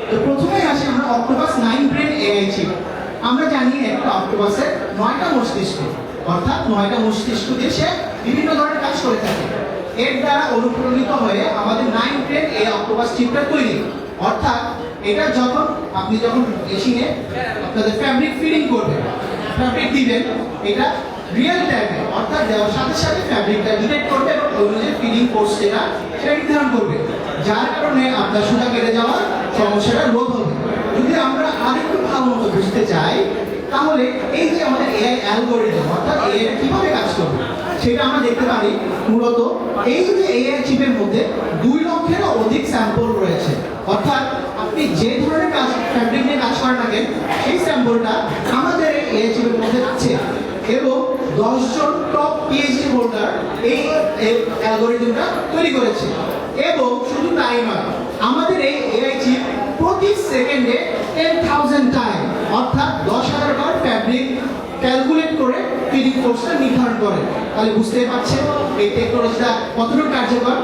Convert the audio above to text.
তো প্রথমেই আসি আমরা অক্টোপাস 9 ব্রেন এআই চিপ। আমরা জানি একটা অক্টোপাসের 9টা মস্তিষ্ক, অর্থাৎ 9টা মস্তিষ্ক দিয়ে সে বিভিন্ন ধরনের কাজ করে থাকে। এর দ্বারা অনুপ্রাণিত হয়ে আমাদের 9 ব্রেন এই অক্টোপাস চিপটা তৈরি। অর্থাৎ এটা আপনি যখন মেশিনে আপনাদের ফ্যাব্রিক ফিলিং করবেন, ফ্যাব্রিক দিবেন, এটা রিয়েল টাইমে অর্থাৎ দেওয়ার সাথে সাথে ফ্যাব্রিকটা ডিটেক্ট করবে এবং অনুযায়ী ফিলিং ফোর্স সেটা নির্ধারণ করবে, যার কারণে আপনার সুতা কেটে যাওয়ার সমস্যাটা রোধ হবে। যদি আমরা আরেকটু ভালো মতো বুঝতে চাই, তাহলে এই যে আমাদের এআই অ্যালগরিদম অর্থাৎ এআই কিভাবে কাজ করবে সেটা আমরা দেখতে পারি। মূলত এই যে এআই চিপের মধ্যে 2 লক্ষেরও অধিক স্যাম্পল রয়েছে। অর্থাৎ আপনি যে ধরনের কাজ ফ্যাব্রিক নিয়ে কাজ করেন না কেন, সেই স্যাম্পলটা আমাদের এই এআই চিপের মধ্যে আছে এবং 10 জন টপ পিএইচডি হোল্ডার এই অ্যালগরিদমটা তৈরি করেছে। এবং শুধু তাই নয়, আমাদের এই এআই চিপ প্রতি সেকেন্ডে 10,000 টাইম অর্থাৎ 10,000 বার ফ্যাব্রিক ক্যালকুলেট করে ফিলিং ফোর্সটা নির্ধারণ করে। তাহলে বুঝতেই পারছেন এই টেকনোলজিটা কতটুকু কার্যকর।